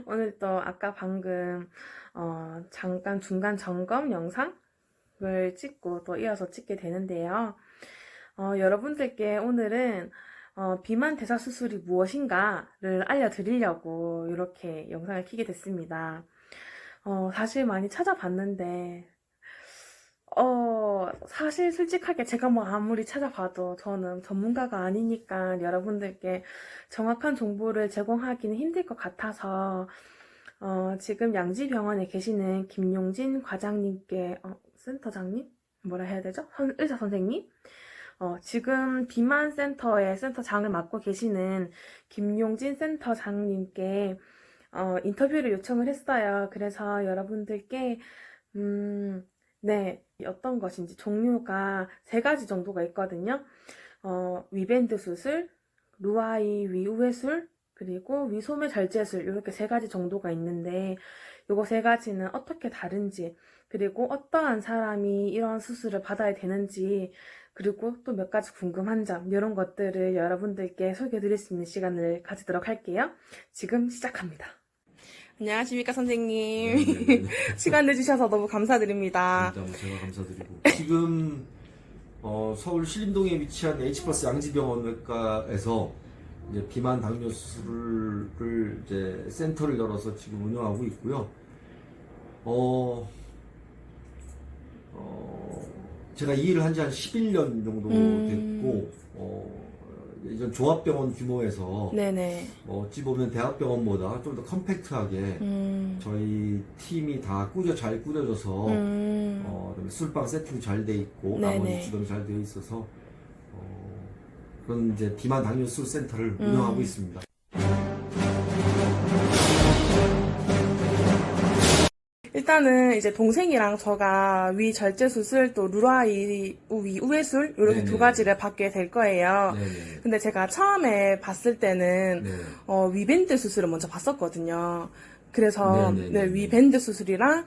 오늘 또 아까 방금 잠깐 중간 점검 영상을 찍고 또 이어서 찍게 되는데요. 여러분들께 오늘은 비만 대사 수술이 무엇인가를 알려드리려고 이렇게 영상을 켜게 됐습니다. 사실 많이 찾아봤는데 사실 솔직하게 제가 뭐 아무리 찾아봐도 저는 전문가가 아니니까 여러분들께 정확한 정보를 제공하기는 힘들 것 같아서 지금 양지병원에 계시는 김용진 과장님께 센터장님? 뭐라 해야 되죠? 의사 선생님? 지금 비만 센터의 센터장을 맡고 계시는 김용진 센터장님께 인터뷰를 요청을 했어요. 그래서 여러분들께 네, 어떤 것인지 종류가 세 가지 정도가 있거든요. 위밴드 수술, 루아이 위우회술, 그리고 위소매 절제술 이렇게 세 가지 정도가 있는데 요거 세 가지는 어떻게 다른지, 그리고 어떠한 사람이 이런 수술을 받아야 되는지, 그리고 또 몇 가지 궁금한 점 이런 것들을 여러분들께 소개해 드릴 수 있는 시간을 가지도록 할게요. 지금 시작합니다. 안녕하십니까 선생님. 네네네. 시간 내주셔서 너무 감사드립니다. 일단 제가 감사드리고 지금 서울 신림동에 위치한 H플러스 양지병원 외과에서 이제 비만 당뇨 수술을 이제 센터를 열어서 지금 운영하고 있고요. 제가 이 일을 한 지 한 11년 정도 됐고 이전 종합병원 규모에서 네네. 어찌 보면 대학병원보다 좀 더 컴팩트하게 저희 팀이 다 잘 꾸려져서 그다음에 술방 세팅이 잘 돼 있고 네네. 나머지 주변이 잘 되어 있어서 그런 이제 비만 당뇨 수술 센터를 운영하고 있습니다. 일단은 이제 동생이랑 저가 위 절제 수술 또 루아이 위 우회술 이렇게 네네. 두 가지를 받게 될 거예요. 네네. 근데 제가 처음에 봤을 때는 네. 위밴드 수술을 먼저 봤었거든요. 그래서 네네네. 네, 위밴드 수술이랑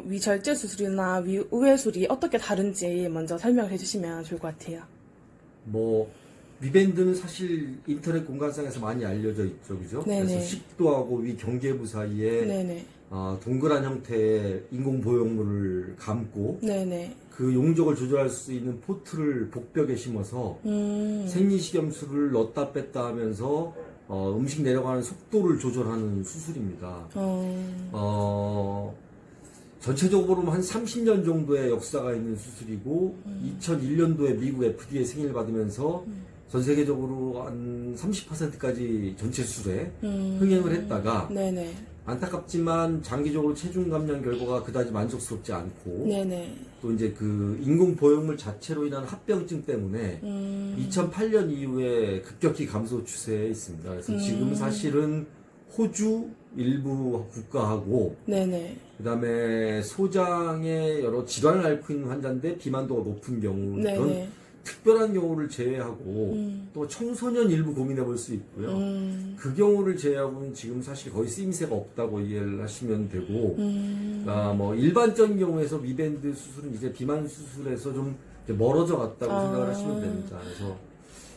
위 절제 수술이나 위 우회술이 어떻게 다른지 먼저 설명을 해주시면 좋을 것 같아요. 뭐 위밴드는 사실 인터넷 공간상에서 많이 알려져 있죠, 그죠? 네네. 그래서 식도하고 위 경계부 사이에 네네. 동그란 형태의 인공 보형물을 감고 네네. 그 용적을 조절할 수 있는 포트를 복벽에 심어서 생리식염수를 넣었다 뺐다 하면서 음식 내려가는 속도를 조절하는 수술입니다. 전체적으로 한 30년 정도의 역사가 있는 수술이고 2001년도에 미국 FDA 승인을 받으면서 전 세계적으로 한 30%까지 전체 수술에 흥행을 했다가 네네. 안타깝지만 장기적으로 체중 감량 결과가 그다지 만족스럽지 않고 네네. 또 이제 그 인공 보형물 자체로 인한 합병증 때문에 2008년 이후에 급격히 감소 추세에 있습니다. 그래서 지금 사실은 호주 일부 국가하고 네네. 그다음에 소장에 여러 질환을 앓고 있는 환자인데 비만도가 높은 경우 그런 네네. 특별한 경우를 제외하고 또 청소년 일부 고민해 볼 수 있고요. 그 경우를 제외하고는 지금 사실 거의 쓰임새가 없다고 이해를 하시면 되고, 뭐 일반적인 경우에서 위밴드 수술은 이제 비만 수술에서 좀 이제 멀어져 갔다고 생각을 하시면 됩니다. 그래서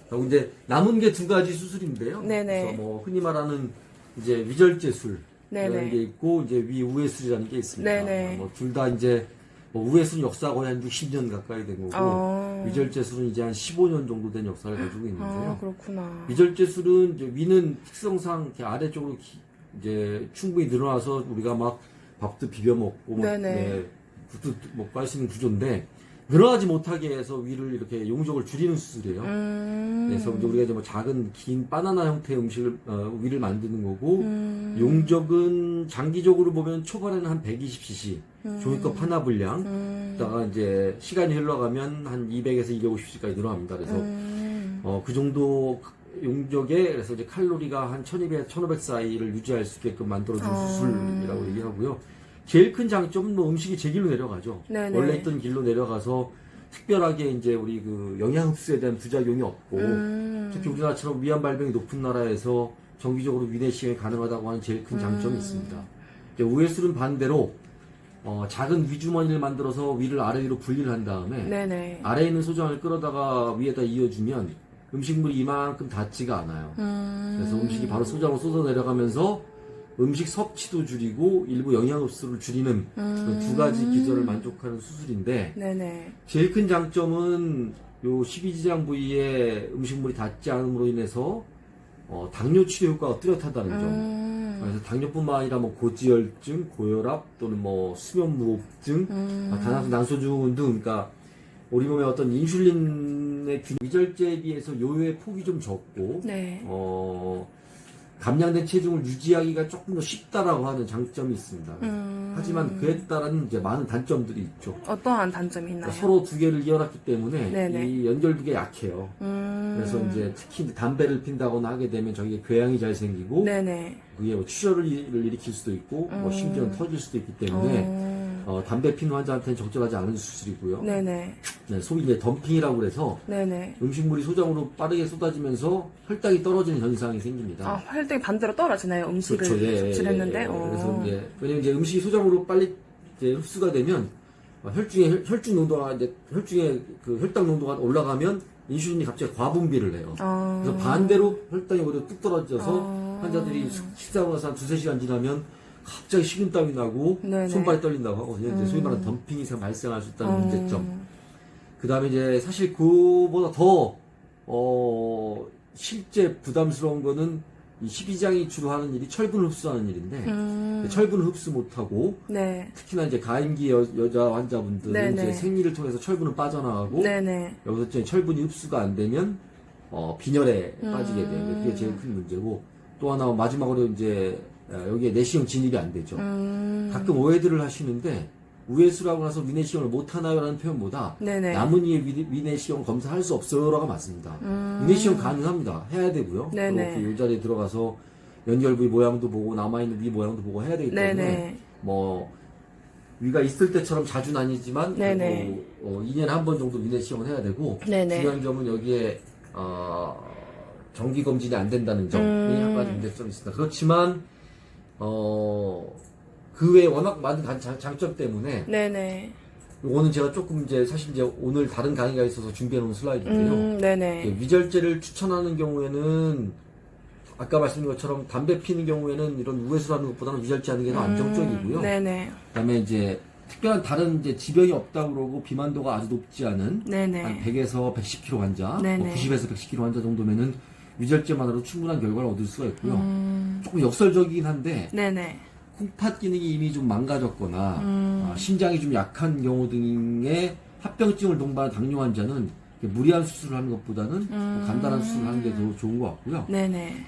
그리고 이제 남은 게 두 가지 수술인데요. 네네. 그래서 뭐 흔히 말하는 이제 위절제술이라는 네네. 게 있고 이제 위우회술이라는 게 있습니다. 네네. 뭐 둘 다 이제 뭐 우회술은 역사가 거의 한 60년 가까이 된 거고 위절제술은 이제 한 15년 정도 된 역사를 가지고 있는데요. 그렇구나. 위절제술은 이제 위는 특성상 이렇게 아래쪽으로 이제 충분히 늘어나서 우리가 막 밥도 비벼 먹고 막 네네. 국도 먹고 할 수 있는 구조인데 늘어나지 못하게 해서 위를 이렇게 용적을 줄이는 수술이에요. 그래서 이제 우리가 이제 뭐 작은 긴 바나나 형태의 음식을 위를 만드는 거고 용적은 장기적으로 보면 초반에는 한 120cc 종이컵 하나 분량 그다가 이제 시간이 흘러가면 한 200에서 250cc까지 늘어납니다. 그래서 그 정도 용적에 그래서 이제 칼로리가 한 1200, 1500 사이를 유지할 수 있게끔 만들어준 수술이라고 얘기하고요. 제일 큰 장점은 뭐 음식이 제 길로 내려가죠. 네네. 원래 있던 길로 내려가서 특별하게 이제 우리 그 영양 흡수에 대한 부작용이 없고 특히 우리나라처럼 위암 발병이 높은 나라에서 정기적으로 위내시경이 가능하다고 하는 제일 큰 장점이 있습니다. 이제 우회술은 반대로 작은 위주머니를 만들어서 위를 아래 위로 분리를 한 다음에 네네. 아래에 있는 소장을 끌어다가 위에다 이어주면 음식물이 이만큼 닿지가 않아요. 그래서 음식이 바로 소장으로 쏟아 내려가면서 음식 섭취도 줄이고 일부 영양 흡수를 줄이는 그런 두 가지 기전을 만족하는 수술인데 네네. 제일 큰 장점은 요 12지장 부위에 음식물이 닿지 않음으로 인해서 당뇨 치료 효과가 뚜렷하다는 점. 그래서 당뇨뿐만 아니라 뭐 고지혈증, 고혈압 또는 뭐 수면 무호흡증, 단합 난소증후군 등, 그러니까 우리 몸에 어떤 인슐린의 위절제에 비해서 요요의 폭이 좀 적고, 네. 감량된 체중을 유지하기가 조금 더 쉽다라고 하는 장점이 있습니다. 하지만 그에 따른 이제 많은 단점들이 있죠. 어떠한 단점이 있나요? 그러니까 서로 두 개를 이어놨기 때문에 네네. 이 연결두개 약해요. 그래서 이제 특히 이제 담배를 핀다거나 하게 되면 저게 궤양이 잘 생기고 네네. 그게 뭐 출혈을 일으킬 수도 있고 뭐 심지어는 터질 수도 있기 때문에 담배 피는 환자한테는 적절하지 않은 수술이고요. 네네. 네, 소위 이제 덤핑이라고 그래서 네네. 음식물이 소장으로 빠르게 쏟아지면서 혈당이 떨어지는 현상이 생깁니다. 아, 혈당이 반대로 떨어지나요? 음식을 그렇죠. 섭취를 했는데? 그래서 이제 왜냐면 이제 음식이 소장으로 빨리 이제 흡수가 되면 혈중 농도가 이제 혈중에 그 혈당 농도가 올라가면 인슐린이 갑자기 과분비를 해요. 그래서 반대로 혈당이 오히려 뚝 떨어져서 환자들이 식사하고 나서 한 2-3시간 지나면 갑자기 식은땀이 나고 네네. 손발이 떨린다고 하거든요. 이제 소위 말하는 덤핑이 발생할 수 있다는 문제점. 그 다음에 이제 사실 그보다 더 실제 부담스러운 거는 이 12장이 주로 하는 일이 철분을 흡수하는 일인데 철분을 흡수 못하고 네. 특히나 이제 가임기 여자 환자분들은 네네. 이제 생리를 통해서 철분은 빠져나가고 네네. 여기서 이제 철분이 흡수가 안 되면 빈혈에 빠지게 돼요. 그게 제일 큰 문제고 또 하나 마지막으로 이제 여기에 내시경 진입이 안 되죠. 가끔 오해들을 하시는데 우회수라고 나서 위내시경을 못 하나요? 라는 표현보다 네네. 남은 이의 위내시경 검사할 수 없어요라고 맞습니다. 위내시경 가능합니다. 해야 되고요. 네네. 또 이 자리에 들어가서 연결 부위 모양도 보고 남아있는 위 모양도 보고 해야 되기 때문에 네네. 뭐 위가 있을 때처럼 자주는 아니지만 네네. 2년에 한 번 정도 위내시경을 해야 되고 네네. 중요한 점은 여기에 정기 검진이 안 된다는 점이 한 가지 문제점이 있습니다. 그렇지만 그 외에 워낙 많은 장점 때문에 네네. 이거는 제가 조금 이제 사실 이제 오늘 다른 강의가 있어서 준비해 놓은 슬라이드인데요. 네네. 위절제를 추천하는 경우에는 아까 말씀드린 것처럼 담배 피는 경우에는 이런 우회수를 하는 것보다는 위절제 하는 게 더 안정적이고요. 네네. 그다음에 이제 특별한 다른 이제 지병이 없다고 그러고 비만도가 아주 높지 않은 네네. 한 100에서 110kg 환자, 네네. 뭐 90에서 110kg 환자 정도면은 위절제만으로 충분한 결과를 얻을 수가 있고요. 조금 역설적이긴 한데 네네. 콩팥 기능이 이미 좀 망가졌거나 심장이 좀 약한 경우 등의 합병증을 동반한 당뇨 환자는 무리한 수술을 하는 것보다는 뭐 간단한 수술을 하는 게 더 좋은 것 같고요. 네네.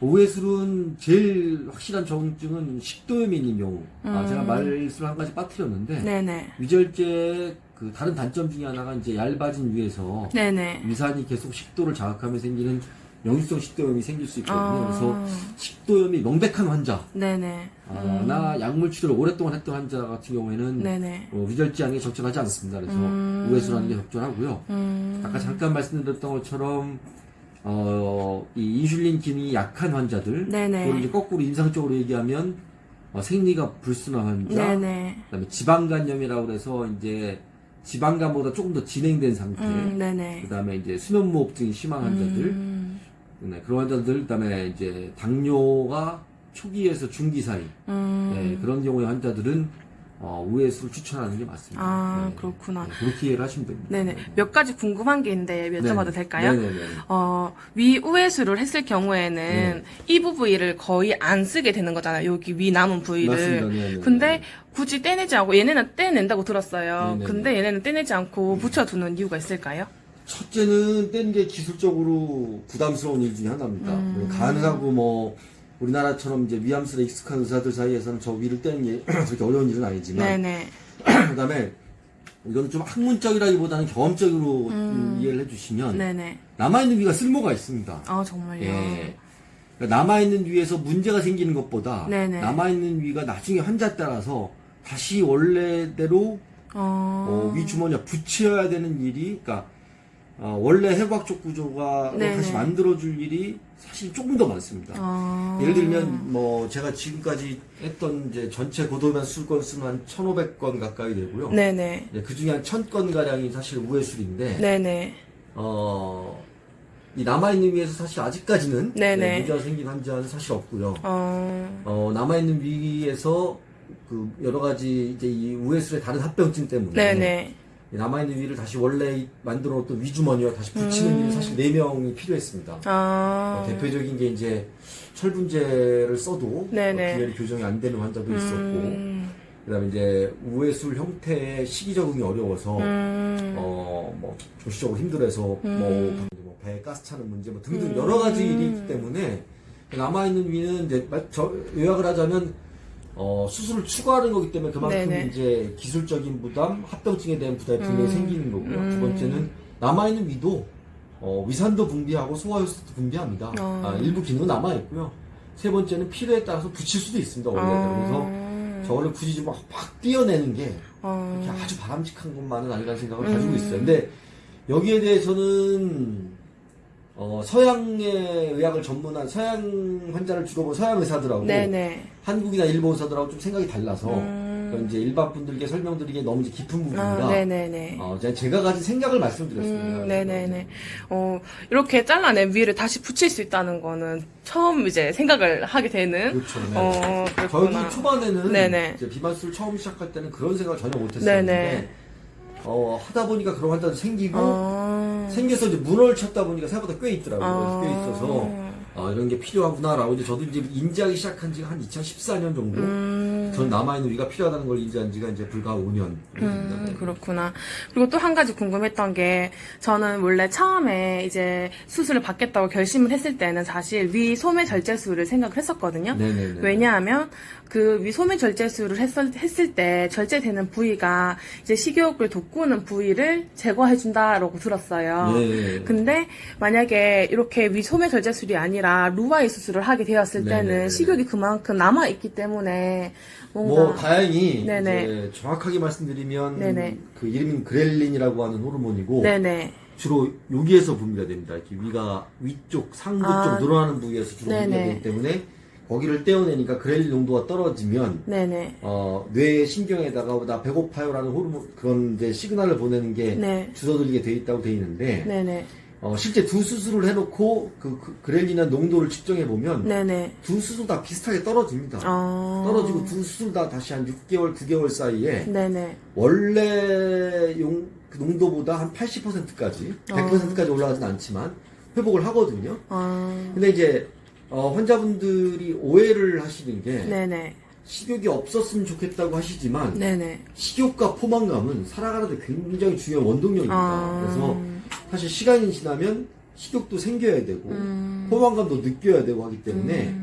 오해술은 제일 확실한 정증은 식도염이 있는 경우. 제가 말씀을 한 가지 빠뜨렸는데 네네. 위절제 그 다른 단점 중에 하나가 이제 얇아진 위에서 네네. 위산이 계속 식도를 자극하면 생기는 역류성 식도염이 생길 수 있거든요. 그래서 식도염이 명백한 환자, 네네. 나 약물 치료를 오랫동안 했던 환자 같은 경우에는 네네. 위절제 하는 게 적절하지 않습니다. 그래서 우회수라는 게 적절하고요. 아까 잠깐 말씀드렸던 것처럼 이 인슐린 기능이 약한 환자들, 네네. 그걸 이제 거꾸로 임상적으로 얘기하면 생리가 불순한 환자, 네네. 그다음에 지방간염이라고 해서 이제 지방간보다 조금 더 진행된 상태, 네네. 그다음에 이제 수면무호흡증이 심한 환자들, 네, 그런 환자들, 그다음에 이제 당뇨가 초기에서 중기 사이, 네, 그런 경우의 환자들은 우회수를 추천하는 게 맞습니다. 네, 그렇구나. 네, 그렇게 이해를 하시면 됩니다. 네네. 몇 가지 궁금한 게 있는데 여쭤봐도 네네. 될까요? 네네네. 위 우회수를 했을 경우에는 네. 이 부위를 거의 안 쓰게 되는 거잖아요. 여기 위 남은 부위를. 맞습니다. 네네네. 근데 굳이 떼내지 않고 얘네는 떼낸다고 들었어요. 네네네. 근데 얘네는 떼내지 않고 붙여두는 이유가 있을까요? 첫째는 뗀 게 기술적으로 부담스러운 일 중에 하나입니다. 가능하고 뭐 우리나라처럼 이제 위암술에 익숙한 의사들 사이에서는 저 위를 떼는 게 그렇게 어려운 일은 아니지만 네네. 그다음에 이건 좀 학문적이라기보다는 경험적으로 이해를 해주시면 네네. 남아있는 위가 쓸모가 있습니다. 정말요? 예. 그러니까 남아있는 위에서 문제가 생기는 것보다 네네. 남아있는 위가 나중에 환자에 따라서 다시 원래대로 위 주머니에 붙여야 되는 일이, 그러니까 원래 해부학적 구조가 네네. 다시 만들어줄 일이 사실 조금 더 많습니다. 예를 들면 뭐 제가 지금까지 했던 이제 전체 고도비만 수술 건수는 한 1,500건 가까이 되고요. 네네. 그 중에 한 1,000건 가량이 사실 우회술인데 네네. 이 남아있는 위에서 사실 아직까지는 네네. 문제가 생긴 환자는 사실 없고요. 어, 남아있는 위에서 그 여러 가지 이제 이 우회술의 다른 합병증 때문에 네네. 이 남아있는 위를 다시 원래 만들어 놓던 위주머니와 다시 붙이는 일은 사실 4명이 필요했습니다. 대표적인 게 이제 철분제를 써도 네네. 균열이 교정이 안 되는 환자도 있었고, 그다음에 이제 우회술 형태의 식이 적응이 어려워서 뭐 조시적으로 힘들어서 뭐 배에 가스 차는 문제 뭐 등등 여러 가지 일이 있기 때문에 남아있는 위는 이제 요약을 하자면 수술을 추가하는 거기 때문에 그만큼 네네. 이제 기술적인 부담, 합병증에 대한 부담이 분명히 생기는 거고요. 두 번째는 남아있는 위도 위산도 분비하고 소화효소도 분비합니다. 일부 기능은 남아있고요. 세 번째는 필요에 따라서 붙일 수도 있습니다. 원래대로. 그래서 저거를 굳이 막 띄어내는 게 그렇게 아주 바람직한 것만은 아니라는 생각을 가지고 있어요. 근데 여기에 대해서는 서양의 의학을 전문한 서양 환자를 주로 본 서양 의사들하고 네네. 한국이나 일본 의사들하고 좀 생각이 달라서 그러니까 이제 일반 분들께 설명드리기에 너무 이제 깊은 부분이라 네네네. 제가 가진 생각을 말씀드렸습니다. 네네네. 이렇게 잘라낸 위를 다시 붙일 수 있다는 거는 처음 이제 생각을 하게 되는. 그렇죠. 네. 그렇구나. 저도 초반에는 네네. 이제 비만수를 처음 시작할 때는 그런 생각을 전혀 네네. 못했었는데 하다 보니까 그런 환자도 생기고 생겨서 이제 문을 쳤다 보니까 생각보다 꽤 있더라고요. 꽤 있어서 이런 게 필요하구나라고 이제 저도 이제 인지하기 시작한 지가 한 2014년 정도. 저는 남아있는 위가 필요하다는 걸 인지한 지가 이제 불과 5년. 그렇구나. 그리고 또 한 가지 궁금했던 게, 저는 원래 처음에 이제 수술을 받겠다고 결심을 했을 때는 사실 위 소매 절제술을 생각을 했었거든요. 네네네. 왜냐하면 그 위 소매 절제술을 했을 때 절제되는 부위가 이제 식욕을 돋구는 부위를 제거해준다라고 들었어요. 예. 근데 만약에 이렇게 위 소매 절제술이 아니라 루아이 수술을 하게 되었을 때는 네네네네. 식욕이 그만큼 남아있기 때문에 뭔가. 뭐 다행히 네네. 이제 정확하게 말씀드리면 네네. 그 이름은 그렐린이라고 하는 호르몬이고 네네. 주로 여기에서 분비가 됩니다. 이렇게 위가 위쪽 상부 쪽 늘어나는 부위에서 주로 분비가 네네. 되기 때문에 거기를 떼어내니까 그렐린 농도가 떨어지면 네네. 뇌 신경에다가 나 배고파요라는 호르몬 그런 이제 시그널을 보내는 게 네. 주저들게 돼 있다고 돼 있는데 네네. 실제 두 수술을 해놓고 그 그렐린의 농도를 측정해 보면 네네. 두 수술 다 비슷하게 떨어집니다. 떨어지고 두 수술 다 다시 한 6개월, 9개월 사이에 네네. 원래 그 농도보다 한 80%까지, 100%까지 올라가진 않지만 회복을 하거든요. 근데 이제 환자분들이 오해를 하시는 게 네네. 식욕이 없었으면 좋겠다고 하시지만 네네. 식욕과 포만감은 살아가는데 굉장히 중요한 원동력입니다. 그래서 사실 시간이 지나면 식욕도 생겨야 되고 포만감도 느껴야 되고 하기 때문에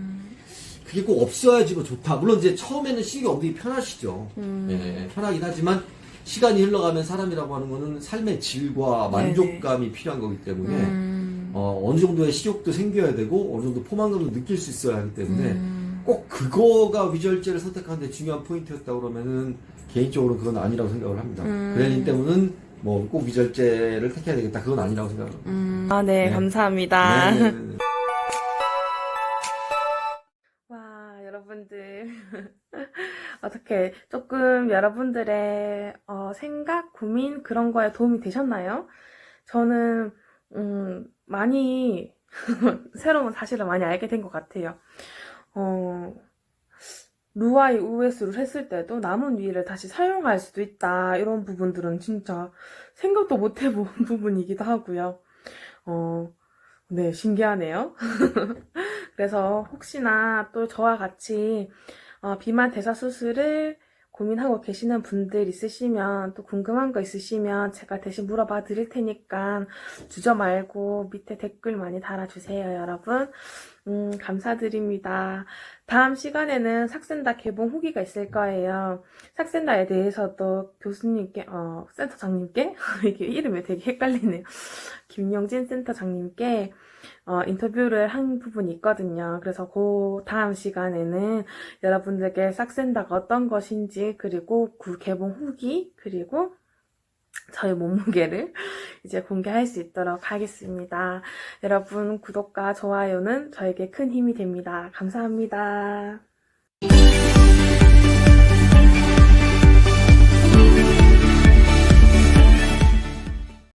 그게 꼭 없어야지 좋다. 물론 이제 처음에는 식욕이 없는 게 편하시죠. 예, 편하긴 하지만 시간이 흘러가면 사람이라고 하는 거는 삶의 질과 만족감이 필요한 거기 때문에 어느 정도의 식욕도 생겨야 되고 어느 정도 포만감도 느낄 수 있어야 하기 때문에 꼭 그거가 위절제를 선택하는데 중요한 포인트였다 그러면은 개인적으로 그건 아니라고 생각을 합니다. 그렐린 때문은 뭐 꼭 위절제를 택해야 되겠다 그건 아니라고 생각을 합니다. 네, 네. 감사합니다. 네. 와, 여러분들. 어떻게 조금 여러분들의 생각, 고민 그런 거에 도움이 되셨나요? 저는 많이 새로운 사실을 많이 알게 된 것 같아요. 루아이 우회수를 했을 때도 남은 위를 다시 사용할 수도 있다. 이런 부분들은 진짜 생각도 못 해본 부분이기도 하고요. 네, 신기하네요. 그래서 혹시나 또 저와 같이 비만 대사 수술을 고민하고 계시는 분들 있으시면 또 궁금한 거 있으시면 제가 대신 물어봐 드릴 테니까 주저 말고 밑에 댓글 많이 달아주세요, 여러분. 감사드립니다. 다음 시간에는 삭센다 개봉 후기가 있을 거예요. 삭센다에 대해서도 교수님께, 센터장님께, 이게 이름이 되게 헷갈리네요. 김영진 센터장님께 인터뷰를 한 부분이 있거든요. 그래서 그 다음 시간에는 여러분들께 삭센다가 어떤 것인지, 그리고 그 개봉 후기, 그리고 저희 몸무게를 이제 공개할 수 있도록 하겠습니다. 여러분 구독과 좋아요는 저에게 큰 힘이 됩니다. 감사합니다.